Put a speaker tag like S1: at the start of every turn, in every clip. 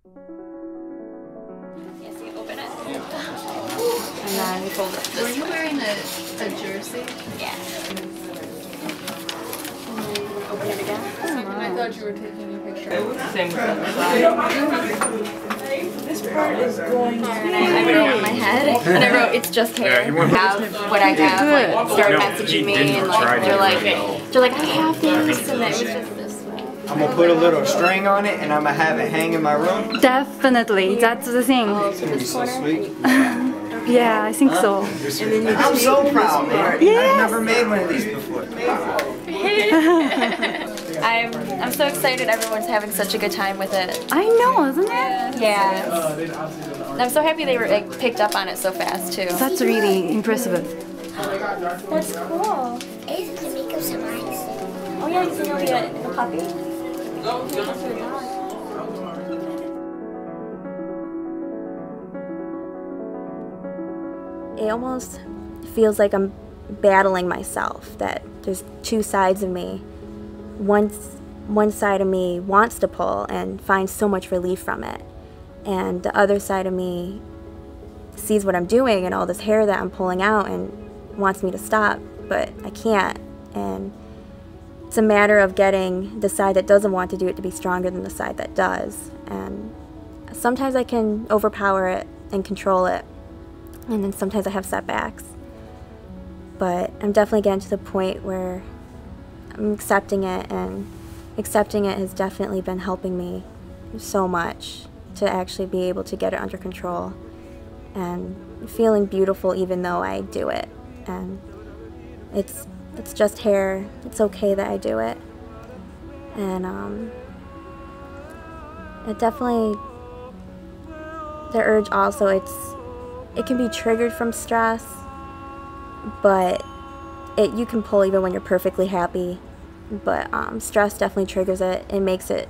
S1: Yes, you open it. And then you fold it up this way.
S2: Were you wearing a jersey?
S1: Yeah. And then open it again.
S2: I thought you were taking a picture.
S1: Same with the other side.
S3: This part is going
S1: And I wrote it on my head, and I wrote, "It's just hair." Have what I have, like, start messaging me, and like they're like, I have this, and it was just this way.
S4: I'm gonna put a little string on it, and I'm gonna have it hang in my room.
S5: Definitely, that's the thing.
S4: It's gonna be so sweet.
S5: Yeah, I think so.
S4: I'm so proud, man. I've never made one of these before.
S1: I'm so excited everyone's having such a good time with it.
S5: I know, isn't it?
S1: Yeah. I'm so happy they were like, picked up on it so fast too.
S5: That's really impressive.
S1: That's cool.
S6: It's to make up some ice.
S1: Oh yeah, you think it'll be a puppy? It almost feels like I'm battling myself, that there's two sides of me. One side of me wants to pull and finds so much relief from it, and the other side of me sees what I'm doing and all this hair that I'm pulling out and wants me to stop, but I can't. And it's a matter of getting the side that doesn't want to do it to be stronger than the side that does. And sometimes I can overpower it and control it, and then sometimes I have setbacks. But I'm definitely getting to the point where I'm accepting it, and accepting it has definitely been helping me so much to actually be able to get it under control and feeling beautiful even though I do it. And it's just hair. It's okay that I do it. And it definitely, the urge also, it can be triggered from stress, but you can pull even when you're perfectly happy. But stress definitely triggers it. It makes it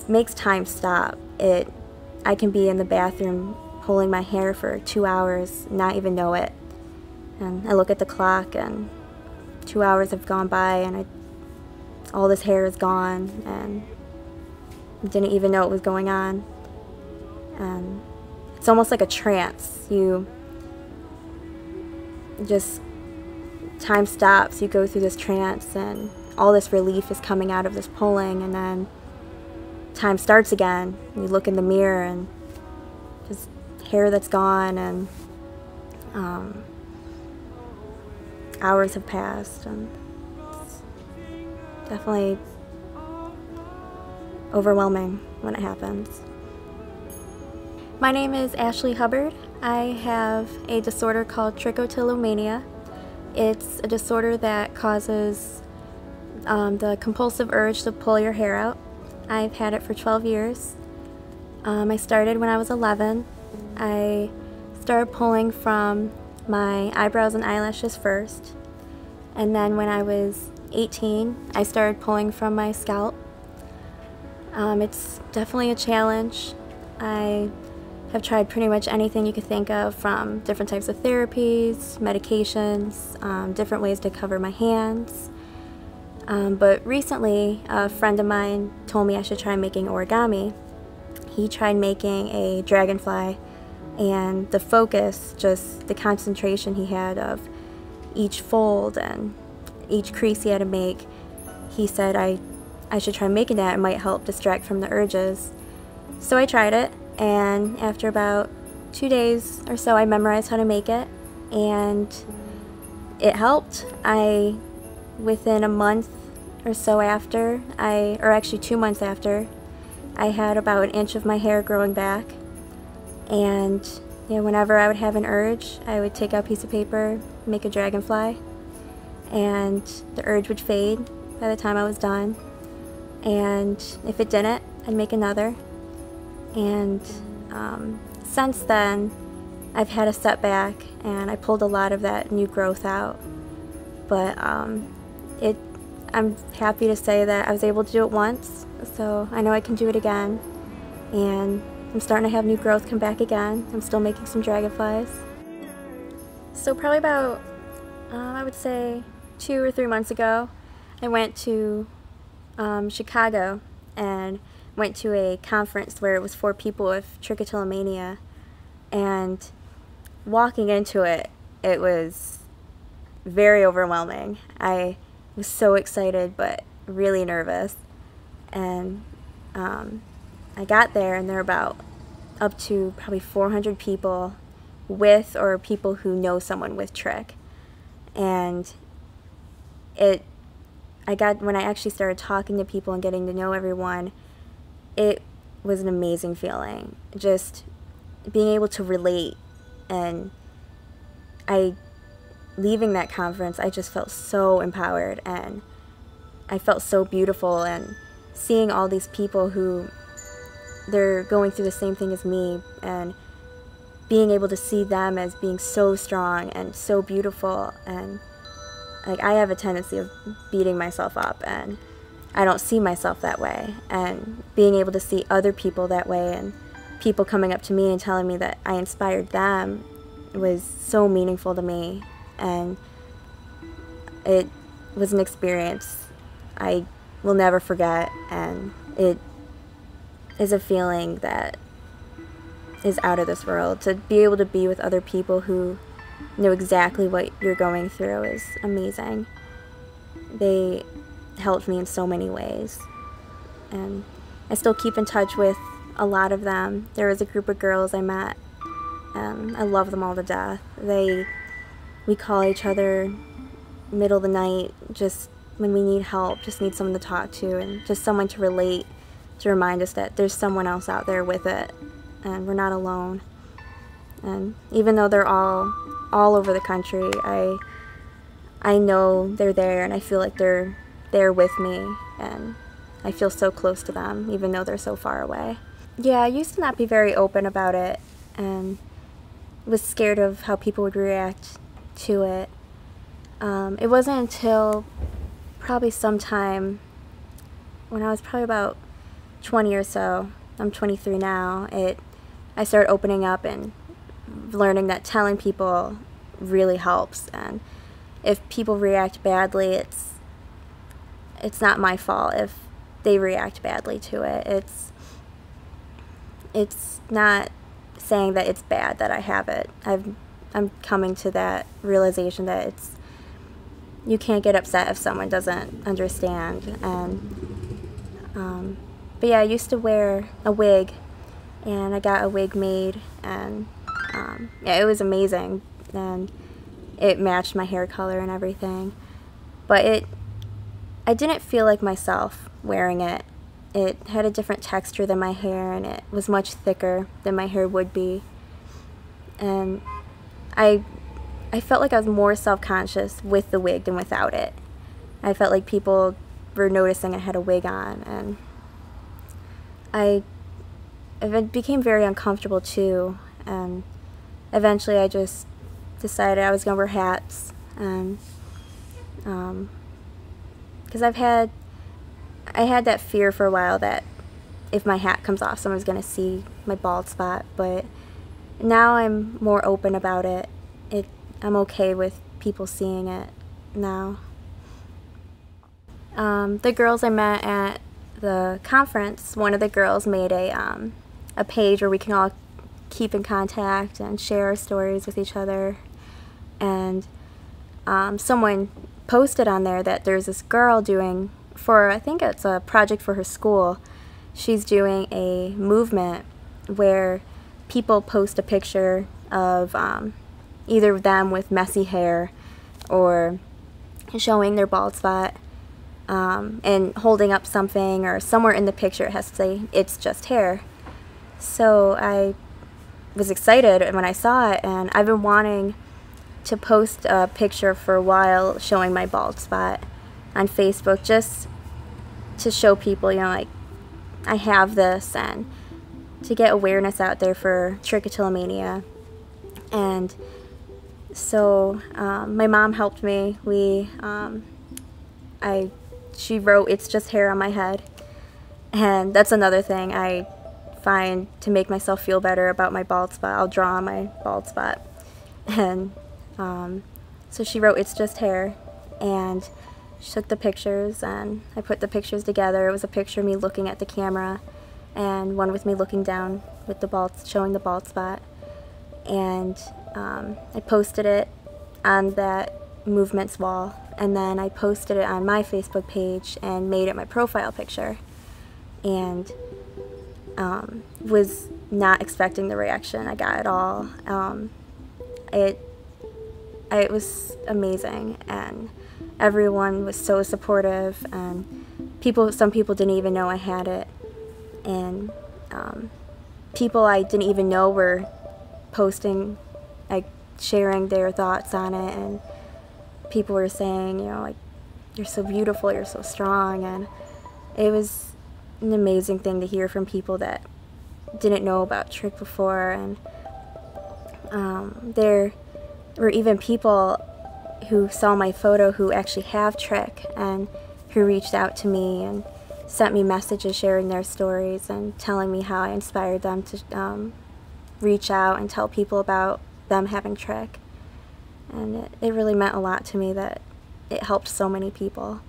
S1: makes time stop. I can be in the bathroom pulling my hair for 2 hours, not even know it. And I look at the clock, and 2 hours have gone by, and all this hair is gone, and I didn't even know it was going on. And it's almost like a trance. Time stops, you go through this trance, and all this relief is coming out of this pulling, and then time starts again. You look in the mirror, and just hair that's gone, and hours have passed, and it's definitely overwhelming when it happens. My name is Ashley Hubbard. I have a disorder called trichotillomania. It's a disorder that causes the compulsive urge to pull your hair out. I've had it for 12 years. I started when I was 11. I started pulling from my eyebrows and eyelashes first. And then when I was 18, I started pulling from my scalp. It's definitely a challenge. I have tried pretty much anything you could think of, from different types of therapies, medications, different ways to cover my hands. But recently, a friend of mine told me I should try making origami. He tried making a dragonfly, and the focus, just the concentration he had of each fold and each crease he had to make, he said I should try making that. It might help distract from the urges. So I tried it, and after about 2 days or so, I memorized how to make it, and it helped. Within a month or so after, or actually 2 months after, I had about 1 inch of my hair growing back. And whenever I would have an urge, I would take out a piece of paper, make a dragonfly, and the urge would fade by the time I was done. And if it didn't, I'd make another. And since then, I've had a setback, and I pulled a lot of that new growth out. But I'm happy to say that I was able to do it once, so I know I can do it again. And I'm starting to have new growth come back again. I'm still making some dragonflies. So probably about, I would say 2 or 3 months ago, I went to Chicago, and went to a conference where it was for people with trichotillomania, and walking into it, it was very overwhelming. I was so excited but really nervous, and I got there and there were about up to probably 400 people with or people who know someone with trich, and when I actually started talking to people and getting to know everyone, it was an amazing feeling, just being able to relate. And leaving that conference, I just felt so empowered, and I felt so beautiful, and seeing all these people who they're going through the same thing as me, and being able to see them as being so strong and so beautiful. And like, I have a tendency of beating myself up, and I don't see myself that way, and being able to see other people that way, and people coming up to me and telling me that I inspired them, was so meaningful to me. And it was an experience I will never forget, and it is a feeling that is out of this world. To be able to be with other people who know exactly what you're going through is amazing. They helped me in so many ways, and I still keep in touch with a lot of them. There was a group of girls I met, and I love them all to death. We call each other middle of the night, just when we need help, just need someone to talk to, and just someone to relate, to remind us that there's someone else out there with it, and we're not alone. And even though they're all over the country, I know they're there, and I feel like they're there with me, and I feel so close to them, even though they're so far away. Yeah, I used to not be very open about it, and was scared of how people would react to it. It wasn't until probably sometime when I was probably about 20 or so, I'm 23 now, I started opening up and learning that telling people really helps. And if people react badly, it's not my fault if they react badly to it. It's not saying that it's bad that I have it. I'm coming to that realization that you can't get upset if someone doesn't understand. And but yeah, I used to wear a wig, and I got a wig made, and yeah, it was amazing, and it matched my hair color and everything. But I didn't feel like myself wearing it. It had a different texture than my hair, and it was much thicker than my hair would be. And I felt like I was more self-conscious with the wig than without it. I felt like people were noticing I had a wig on, and it became very uncomfortable too. And eventually I just decided I was going to wear hats, and because I had that fear for a while that if my hat comes off, someone's going to see my bald spot. But now I'm more open about it. I'm okay with people seeing it now. The girls I met at the conference, one of the girls made a page where we can all keep in contact and share our stories with each other. And someone posted on there that there's this girl doing, I think it's a project for her school, she's doing a movement where people post a picture of either them with messy hair or showing their bald spot, and holding up something, or somewhere in the picture it has to say, "It's just hair." So I was excited when I saw it, and I've been wanting to post a picture for a while showing my bald spot on Facebook, just to show people, like, I have this, and to get awareness out there for trichotillomania. And so my mom helped me. She wrote "It's just hair" on my head, and that's another thing I find to make myself feel better about my bald spot. I'll draw on my bald spot, and so she wrote "It's just hair," and she took the pictures, and I put the pictures together. It was a picture of me looking at the camera, and one with me looking down with the bald, showing the bald spot. And I posted it on that movement's wall, and then I posted it on my Facebook page and made it my profile picture, and was not expecting the reaction I got at all. It was amazing, and everyone was so supportive, and some people didn't even know I had it, and people I didn't even know were posting, like sharing their thoughts on it, and people were saying, you know, like, you're so beautiful, you're so strong, and it was an amazing thing to hear from people that didn't know about Trick before. And there were even people who saw my photo who actually have Trick and who reached out to me and sent me messages sharing their stories and telling me how I inspired them to reach out and tell people about them having Trick. And it really meant a lot to me that it helped so many people.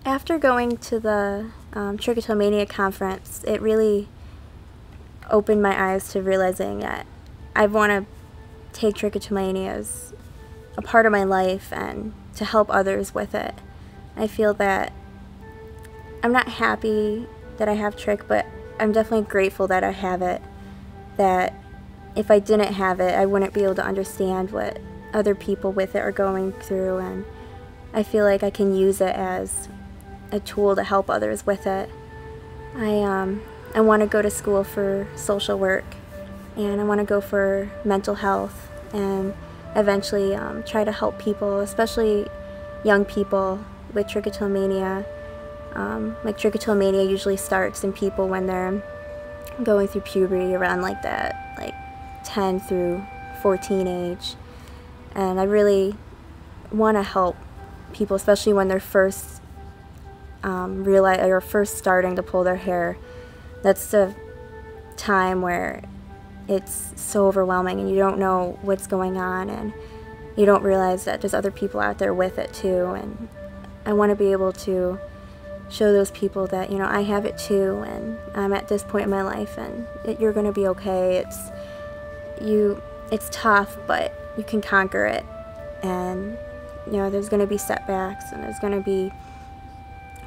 S1: After going to the Trichotillomania conference, it really opened my eyes to realizing that I want to take trichotillomania as a part of my life and to help others with it. I feel that I'm not happy that I have Trick, but I'm definitely grateful that I have it. That if I didn't have it, I wouldn't be able to understand what other people with it are going through, and I feel like I can use it as a tool to help others with it. I want to go to school for social work, and I want to go for mental health, and eventually try to help people, especially young people with trichotillomania. Like trichotillomania usually starts in people when they're going through puberty, around like that, like 10 through 14 age. And I really want to help people, especially when they're first first starting to pull their hair. That's the time where it's so overwhelming and you don't know what's going on, and you don't realize that there's other people out there with it too. And I want to be able to show those people that, you know, I have it too, and I'm at this point in my life, and you're going to be okay. It's tough, but you can conquer it. And, you know, there's going to be setbacks, and there's going to be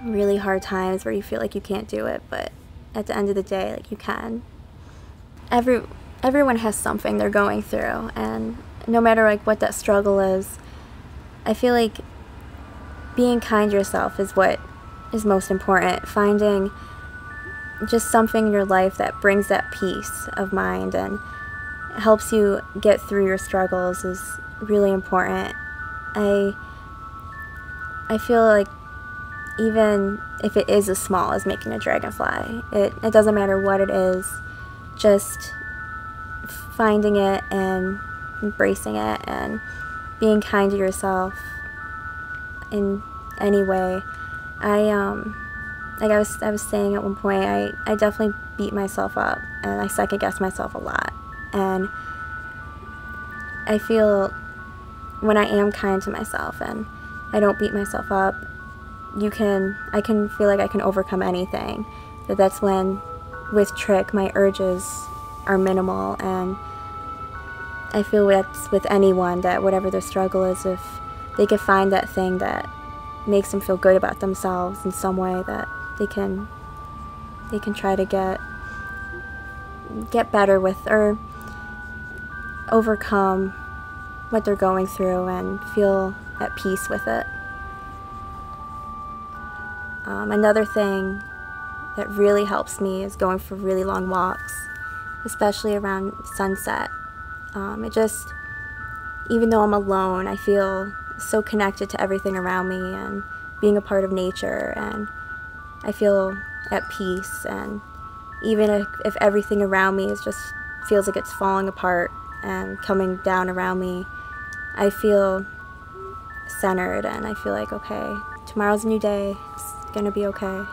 S1: really hard times where you feel like you can't do it, but at the end of the day, like, you can. Everyone has something they're going through, and no matter like what that struggle is, I feel like being kind to yourself is what is most important. Finding just something in your life that brings that peace of mind and helps you get through your struggles is really important. I feel like even if it is as small as making a dragonfly, it doesn't matter what it is, just finding it and embracing it and being kind to yourself in any way. Like I was saying at one point, I definitely beat myself up, and I second guess myself a lot. And I feel when I am kind to myself and I don't beat myself up, I can feel like I can overcome anything. That's when, with Trick, my urges are minimal, and I feel that's with anyone, that whatever their struggle is, if they can find that thing that makes them feel good about themselves in some way, that they can try to get better with, or overcome what they're going through and feel at peace with it. Another thing that really helps me is going for really long walks, especially around sunset. Even though I'm alone, I feel so connected to everything around me and being a part of nature, and I feel at peace. And even if everything around me feels like it's falling apart and coming down around me, I feel centered, and I feel like, okay, tomorrow's a new day, it's gonna be okay.